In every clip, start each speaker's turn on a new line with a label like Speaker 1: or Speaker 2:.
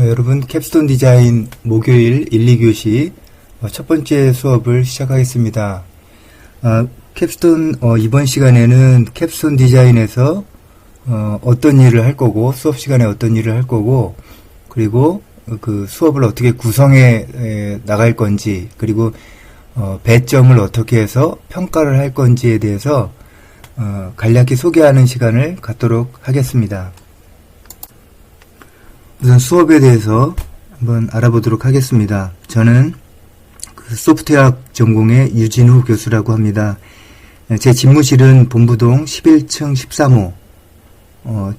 Speaker 1: 여러분 캡스톤 디자인 목요일 1, 2교시 첫 번째 수업을 시작하겠습니다. 캡스톤 이번 시간에는 캡스톤 디자인에서 어떤 일을 할 거고 수업 시간에 어떤 일을 할 거고 그리고 그 수업을 어떻게 구성해 나갈 건지 그리고 배점을 어떻게 해서 평가를 할 건지에 대해서 간략히 소개하는 시간을 갖도록 하겠습니다. 우선 수업에 대해서 한번 알아보도록 하겠습니다. 저는 소프트웨어학 전공의 유진후 교수라고 합니다. 제 집무실은 본부동 11층 13호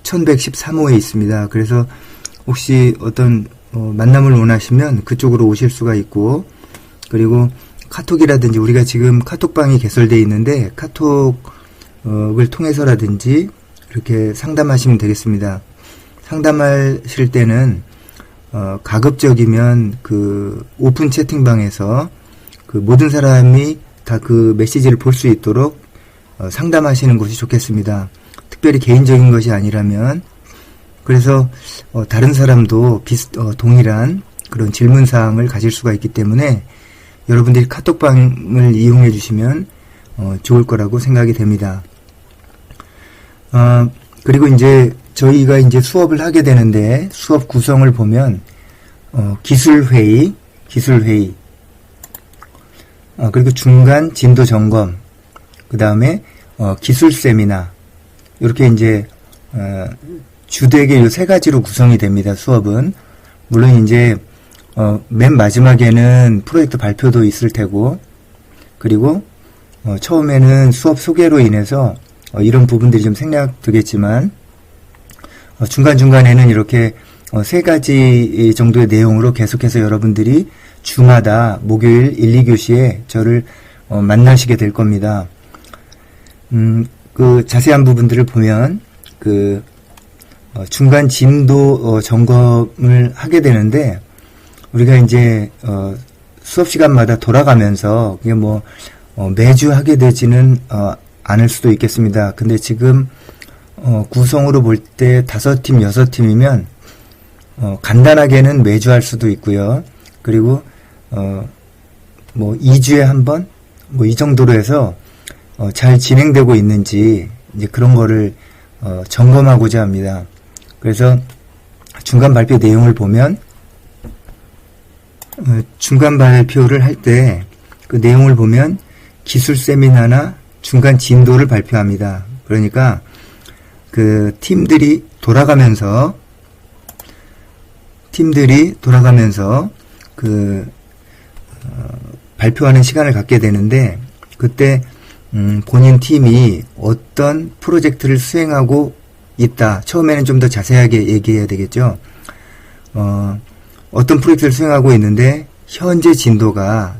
Speaker 1: 1113호에 있습니다. 그래서 혹시 어떤 만남을 원하시면 그쪽으로 오실 수가 있고, 그리고 카톡이라든지 우리가 지금 카톡방이 개설되어 있는데 카톡을 통해서라든지 이렇게 상담하시면 되겠습니다. 상담하실 때는 가급적이면 그 오픈 채팅방에서 그 모든 사람이 다 그 메시지를 볼 수 있도록 상담하시는 것이 좋겠습니다. 특별히 개인적인 것이 아니라면. 그래서 다른 사람도 동일한 그런 질문사항을 가질 수가 있기 때문에 여러분들이 카톡방을 이용해 주시면 좋을 거라고 생각이 됩니다. 그리고 이제 저희가 이제 수업을 하게 되는데 수업 구성을 보면 기술회의, 그리고 중간 진도 점검, 그 다음에 기술 세미나, 이렇게 이제 주되게 이 세 가지로 구성이 됩니다. 수업은 물론 이제 맨 마지막에는 프로젝트 발표도 있을 테고, 그리고 처음에는 수업 소개로 인해서 이런 부분들이 좀 생략되겠지만 중간중간에는 이렇게 세 가지 정도의 내용으로 계속해서 여러분들이 주마다 목요일 1, 2교시에 저를 만나시게 될 겁니다. 그 자세한 부분들을 보면 그 중간 진도 점검을 하게 되는데 우리가 이제 수업 시간마다 돌아가면서 그게 뭐 매주 하게 되지는 않을 수도 있겠습니다. 근데 지금 구성으로 볼 때 5팀, 6팀이면 간단하게는 매주 할 수도 있고요. 그리고 뭐 2주에 한 번 뭐 이 정도로 해서 잘 진행되고 있는지 이제 그런 거를 점검하고자 합니다. 그래서 중간 발표 내용을 보면 중간 발표를 할 때 그 내용을 보면 기술 세미나나 중간 진도를 발표합니다. 그러니까 그 팀들이 돌아가면서 그 발표하는 시간을 갖게 되는데 그때 본인 팀이 어떤 프로젝트를 수행하고 있다. 처음에는 좀 더 자세하게 얘기해야 되겠죠. 어떤 프로젝트를 수행하고 있는데 현재 진도가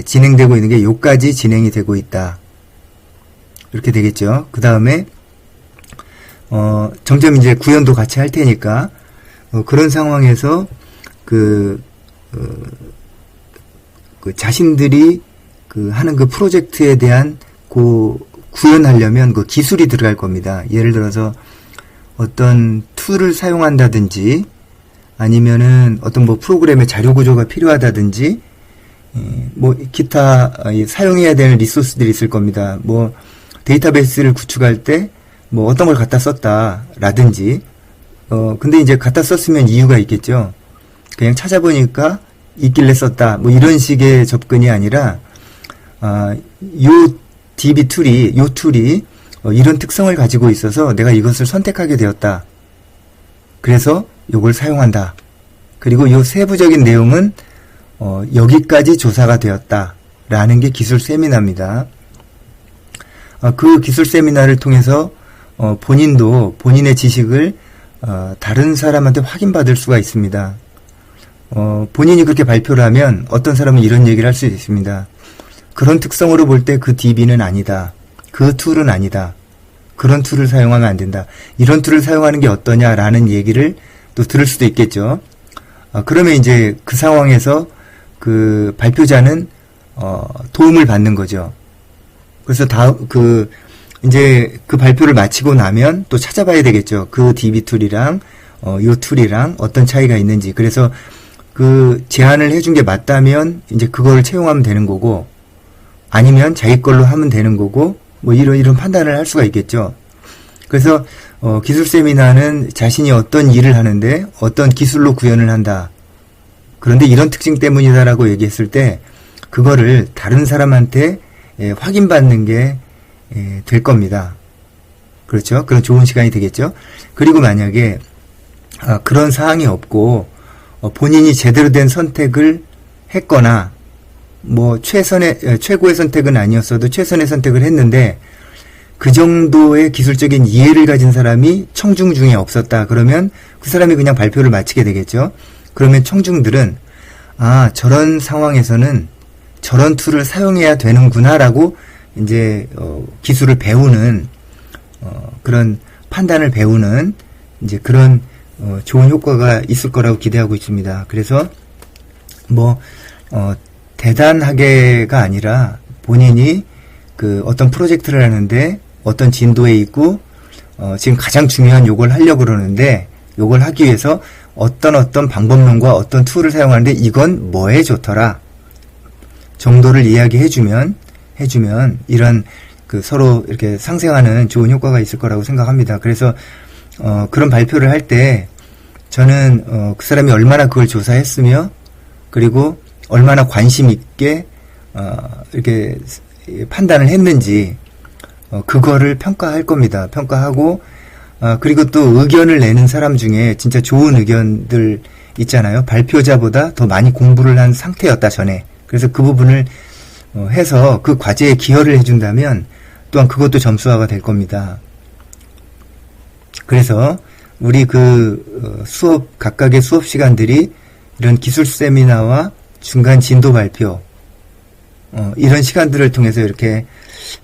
Speaker 1: 진행되고 있는 게 요까지 진행이 되고 있다. 이렇게 되겠죠. 그 다음에 점점 이제 구현도 같이 할 테니까 그런 상황에서 그 자신들이 하는 그 프로젝트에 대한 구현하려면 그 기술이 들어갈 겁니다. 예를 들어서 어떤 툴을 사용한다든지 아니면은 어떤 뭐 프로그램의 자료 구조가 필요하다든지 뭐 기타 사용해야 되는 리소스들이 있을 겁니다. 뭐 데이터베이스를 구축할 때 뭐 어떤 걸 갖다 썼다라든지 근데 이제 갖다 썼으면 이유가 있겠죠. 그냥 찾아보니까 있길래 썼다 뭐 이런 식의 접근이 아니라 요 DB 툴이 이런 특성을 가지고 있어서 내가 이것을 선택하게 되었다. 그래서 요걸 사용한다. 그리고 요 세부적인 내용은 여기까지 조사가 되었다. 라는 게 기술 세미나입니다. 그 기술 세미나를 통해서 본인도 본인의 지식을 다른 사람한테 확인받을 수가 있습니다. 본인이 그렇게 발표를 하면 어떤 사람은 이런 얘기를 할 수 있습니다. 그런 특성으로 볼 때 그 DB는 아니다. 그 툴은 아니다. 그런 툴을 사용하면 안 된다. 이런 툴을 사용하는 게 어떠냐라는 얘기를 또 들을 수도 있겠죠. 그러면 이제 그 상황에서 그 발표자는 도움을 받는 거죠. 그래서 이제 그 발표를 마치고 나면 또 찾아봐야 되겠죠. 그 DB 툴이랑 요 툴이랑 어떤 차이가 있는지. 그래서 그 제안을 해준 게 맞다면 이제 그걸 채용하면 되는 거고, 아니면 자기 걸로 하면 되는 거고, 뭐 이런 판단을 할 수가 있겠죠. 그래서 기술 세미나는 자신이 어떤 일을 하는데 어떤 기술로 구현을 한다. 그런데 이런 특징 때문이다라고 얘기했을 때 그거를 다른 사람한테 확인받는 게 될 겁니다. 그렇죠? 그런 좋은 시간이 되겠죠. 그리고 만약에 그런 사항이 없고 본인이 제대로 된 선택을 했거나 뭐 최고의 선택은 아니었어도 최선의 선택을 했는데 그 정도의 기술적인 이해를 가진 사람이 청중 중에 없었다. 그러면 그 사람이 그냥 발표를 마치게 되겠죠. 그러면 청중들은 저런 상황에서는 저런 툴을 사용해야 되는구나라고 이제 기술을 배우는 그런 판단을 배우는 이제 그런 좋은 효과가 있을 거라고 기대하고 있습니다. 그래서 뭐 대단하게가 아니라 본인이 그 어떤 프로젝트를 하는데 어떤 진도에 있고 지금 가장 중요한 요걸 하려고 그러는데 요걸 하기 위해서 어떤 방법론과 어떤 툴을 사용하는데 이건 뭐에 좋더라 정도를 이야기해주면 이런 그 서로 이렇게 상생하는 좋은 효과가 있을 거라고 생각합니다. 그래서 그런 발표를 할 때 저는 그 사람이 얼마나 그걸 조사했으며 그리고 얼마나 관심 있게 이렇게 판단을 했는지 그거를 평가할 겁니다. 평가하고 그리고 또 의견을 내는 사람 중에 진짜 좋은 의견들 있잖아요. 발표자보다 더 많이 공부를 한 상태였다 전에. 그래서 그 부분을 해서 그 과제에 기여를 해준다면 또한 그것도 점수화가 될 겁니다. 그래서 우리 그 각각의 수업 시간들이 이런 기술 세미나와 중간 진도 발표 이런 시간들을 통해서 이렇게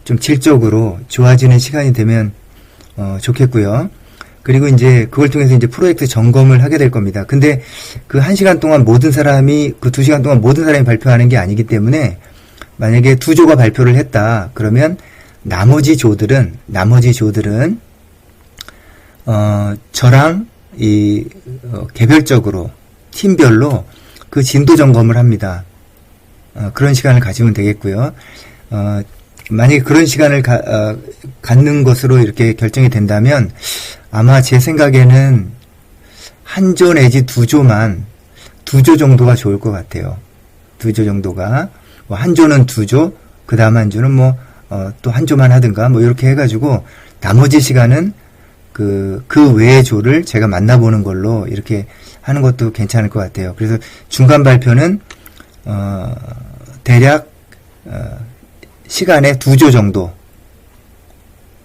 Speaker 1: 좀 질적으로 좋아지는 시간이 되면 좋겠고요. 그리고 이제 그걸 통해서 이제 프로젝트 점검을 하게 될 겁니다. 근데 그 1시간 동안 모든 사람이 그 2시간 동안 모든 사람이 발표하는 게 아니기 때문에 만약에 2조가 발표를 했다. 그러면 나머지 조들은 저랑 개별적으로 팀별로 그 진도 점검을 합니다. 그런 시간을 가지면 되겠고요. 만약에 그런 시간을 갖는 것으로 이렇게 결정이 된다면 아마 제 생각에는 1조 내지 2조 정도가 좋을 것 같아요. 2조 정도가. 뭐 1조는 2조, 그 다음 1조는 또 1조만 하든가, 이렇게 해가지고, 나머지 시간은 그 외의 조를 제가 만나보는 걸로 이렇게 하는 것도 괜찮을 것 같아요. 그래서 중간 발표는, 대략, 시간에 2조 정도.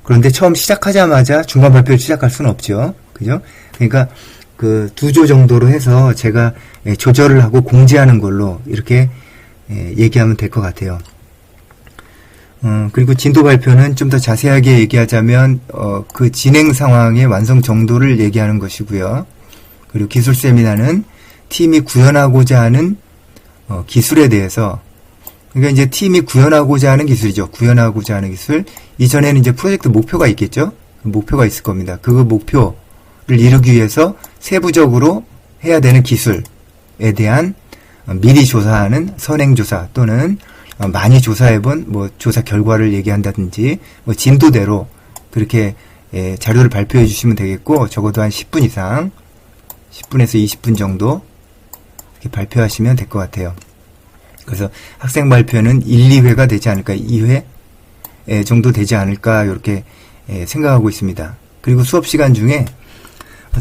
Speaker 1: 그런데 처음 시작하자마자 중간 발표를 시작할 수는 없죠. 그죠? 그러니까 그 2조 정도로 해서 제가 조절을 하고 공지하는 걸로 이렇게 얘기하면 될 것 같아요. 그리고 진도 발표는 좀 더 자세하게 얘기하자면, 그 진행 상황의 완성 정도를 얘기하는 것이고요. 그리고 기술 세미나는 팀이 구현하고자 하는, 기술에 대해서, 그러니까 이제 팀이 구현하고자 하는 기술이죠. 구현하고자 하는 기술. 이전에는 이제 프로젝트 목표가 있겠죠? 목표가 있을 겁니다. 그 목표를 이루기 위해서 세부적으로 해야 되는 기술에 대한 미리 조사하는 선행조사 또는 많이 조사해본 조사 결과를 얘기한다든지 진도대로 그렇게 자료를 발표해 주시면 되겠고 적어도 한 10분 이상 10분에서 20분 정도 이렇게 발표하시면 될 것 같아요. 그래서 학생 발표는 1, 2회가 되지 않을까 2회 정도 되지 않을까 이렇게 생각하고 있습니다. 그리고 수업 시간 중에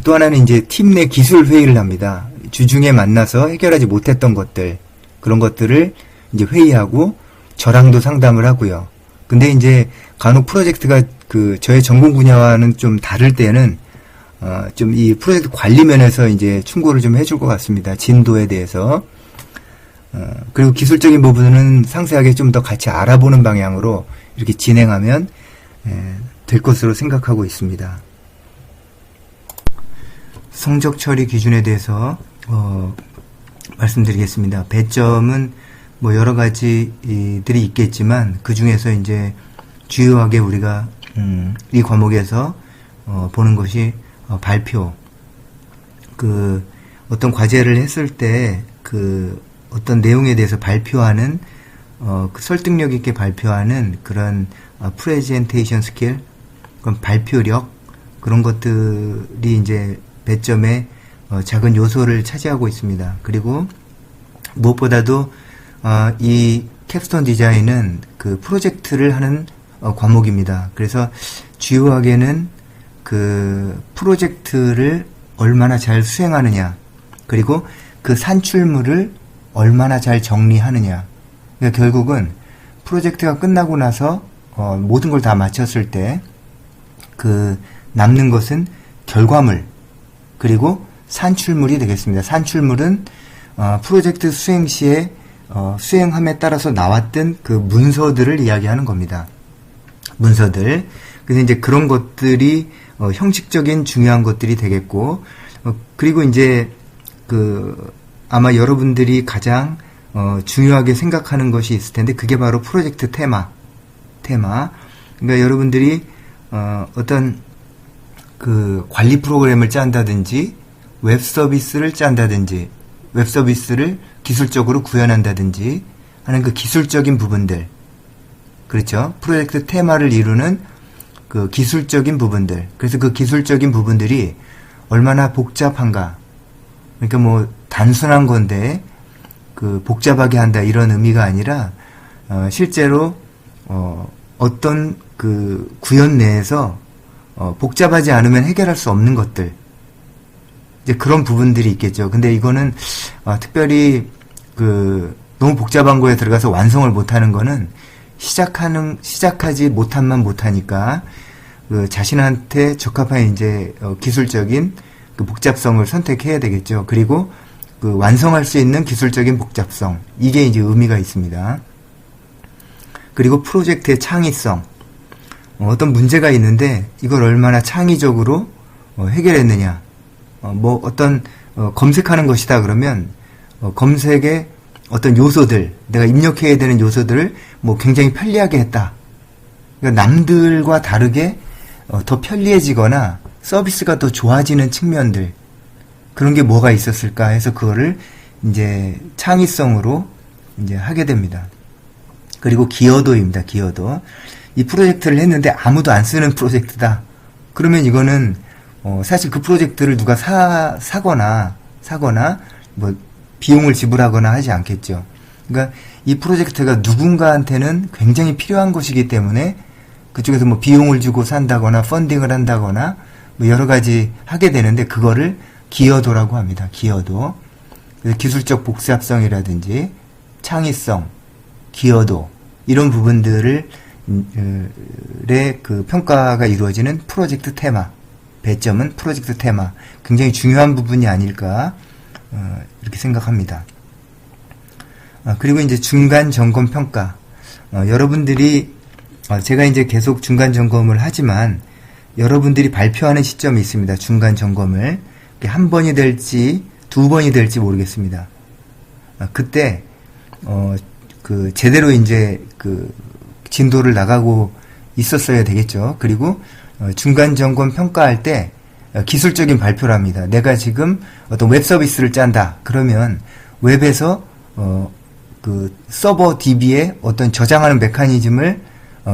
Speaker 1: 또 하나는 이제 팀 내 기술 회의를 합니다. 주중에 만나서 해결하지 못했던 것들, 그런 것들을 이제 회의하고 저랑도 상담을 하고요. 근데 이제 간혹 프로젝트가 저의 전공 분야와는 좀 다를 때는 좀 이 프로젝트 관리 면에서 이제 충고를 좀 해줄 것 같습니다. 진도에 대해서. 그리고 기술적인 부분은 상세하게 좀 더 같이 알아보는 방향으로 이렇게 진행하면 될 것으로 생각하고 있습니다. 성적 처리 기준에 대해서 말씀드리겠습니다. 배점은 여러 가지들이 있겠지만 그 중에서 이제 주요하게 우리가 이 과목에서 보는 것이 발표, 그 어떤 과제를 했을 때 그 어떤 내용에 대해서 발표하는 그 설득력 있게 발표하는 그런 프레젠테이션 스킬, 그런 발표력, 그런 것들이 이제 배점의 작은 요소를 차지하고 있습니다. 그리고 무엇보다도 이 캡스톤 디자인은 그 프로젝트를 하는 과목입니다. 그래서 주요하게는 그 프로젝트를 얼마나 잘 수행하느냐, 그리고 그 산출물을 얼마나 잘 정리하느냐. 그러니까 결국은 프로젝트가 끝나고 나서 모든 걸 다 마쳤을 때 그 남는 것은 결과물, 그리고 산출물이 되겠습니다. 산출물은 프로젝트 수행 시에 수행함에 따라서 나왔던 그 문서들을 이야기하는 겁니다. 문서들. 그래서 이제 그런 것들이 형식적인 중요한 것들이 되겠고, 그리고 이제 그 아마 여러분들이 가장 중요하게 생각하는 것이 있을 텐데, 그게 바로 프로젝트 테마. 그러니까 여러분들이 어떤 그 관리 프로그램을 짠다든지, 웹 서비스를 짠다든지, 웹 서비스를 기술적으로 구현한다든지 하는 그 기술적인 부분들, 그렇죠? 프로젝트 테마를 이루는 그 기술적인 부분들. 그래서 그 기술적인 부분들이 얼마나 복잡한가. 그러니까 뭐 단순한 건데 그 복잡하게 한다 이런 의미가 아니라 실제로 어떤 그 구현 내에서 복잡하지 않으면 해결할 수 없는 것들, 이제 그런 부분들이 있겠죠. 근데 이거는 특별히 그 너무 복잡한 거에 들어가서 완성을 못하는 거는 시작하지 못한만 못하니까 그 자신한테 적합한 이제 기술적인 그 복잡성을 선택해야 되겠죠. 그리고 그 완성할 수 있는 기술적인 복잡성, 이게 이제 의미가 있습니다. 그리고 프로젝트의 창의성, 어떤 문제가 있는데 이걸 얼마나 창의적으로 해결했느냐. 뭐 어떤 검색하는 것이다 그러면 검색의 어떤 요소들, 내가 입력해야 되는 요소들을 뭐 굉장히 편리하게 했다. 그러니까 남들과 다르게 더 편리해지거나 서비스가 더 좋아지는 측면들, 그런 게 뭐가 있었을까 해서 그거를 이제 창의성으로 이제 하게 됩니다. 그리고 기여도입니다. 기여도. 이 프로젝트를 했는데 아무도 안 쓰는 프로젝트다. 그러면 이거는 사실 그 프로젝트를 누가 사거나 뭐 비용을 지불하거나 하지 않겠죠. 그러니까 이 프로젝트가 누군가한테는 굉장히 필요한 것이기 때문에 그쪽에서 뭐 비용을 주고 산다거나 펀딩을 한다거나 뭐 여러 가지 하게 되는데, 그거를 기여도라고 합니다. 기여도. 그래서 기술적 복잡성이라든지 창의성, 기여도, 이런 부분들을 그 평가가 이루어지는 프로젝트 테마, 배점은 프로젝트 테마, 굉장히 중요한 부분이 아닐까 이렇게 생각합니다. 그리고 이제 중간 점검 평가. 여러분들이 제가 이제 계속 중간 점검을 하지만 여러분들이 발표하는 시점이 있습니다. 중간 점검을 한 번이 될지 두 번이 될지 모르겠습니다. 그때 그 제대로 이제 그 진도를 나가고 있었어야 되겠죠. 그리고 중간 점검 평가할 때 기술적인 발표를 합니다. 내가 지금 어떤 웹 서비스를 짠다. 그러면 웹에서 그 서버 DB에 어떤 저장하는 메커니즘을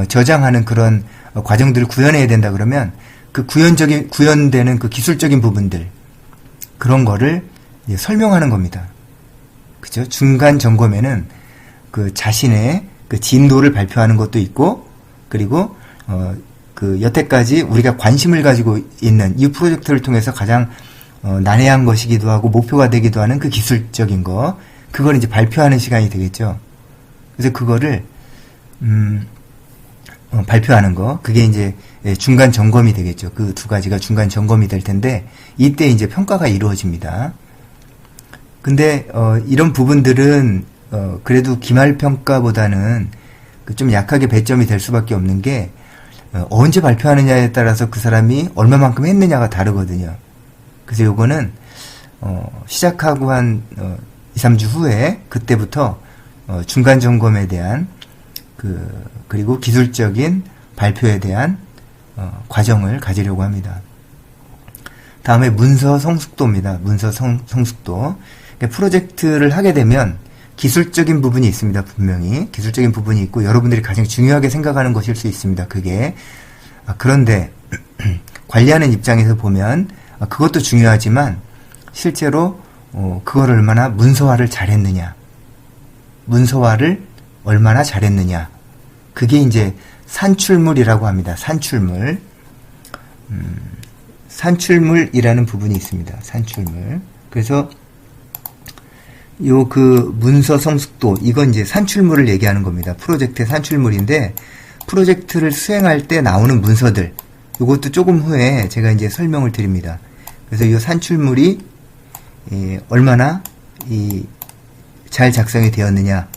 Speaker 1: 저장하는 그런 과정들을 구현해야 된다. 그러면 그 구현되는 그 기술적인 부분들, 그런 거를 설명하는 겁니다. 그죠? 중간 점검에는 그 자신의 그 진도를 발표하는 것도 있고, 그리고 그 여태까지 우리가 관심을 가지고 있는 이 프로젝트를 통해서 가장 난해한 것이기도 하고 목표가 되기도 하는 그 기술적인 거, 그걸 이제 발표하는 시간이 되겠죠. 그래서 그거를 발표하는 거, 그게 이제 중간 점검이 되겠죠. 그 두 가지가 중간 점검이 될 텐데, 이때 이제 평가가 이루어집니다. 근데 이런 부분들은 그래도 기말 평가보다는 좀 약하게 배점이 될 수밖에 없는 게, 언제 발표하느냐에 따라서 그 사람이 얼마만큼 했느냐가 다르거든요. 그래서 요거는 시작하고 한 2, 3주 후에 그때부터 중간 점검에 대한 그리고 기술적인 발표에 대한 과정을 가지려고 합니다. 다음에 문서 성숙도입니다. 문서 성숙도. 그러니까 프로젝트를 하게 되면 기술적인 부분이 있습니다. 분명히 기술적인 부분이 있고 여러분들이 가장 중요하게 생각하는 것일 수 있습니다. 그게 그런데 관리하는 입장에서 보면 그것도 중요하지만 실제로 그걸 얼마나 문서화를 잘했느냐, 문서화를 얼마나 잘했느냐, 그게 이제 산출물이라고 합니다. 산출물. 산출물이라는 부분이 있습니다. 산출물. 그래서 요 그 문서 성숙도, 이건 이제 산출물을 얘기하는 겁니다. 프로젝트의 산출물인데, 프로젝트를 수행할 때 나오는 문서들, 요것도 조금 후에 제가 이제 설명을 드립니다. 그래서 이 산출물이 얼마나 잘 작성이 되었느냐,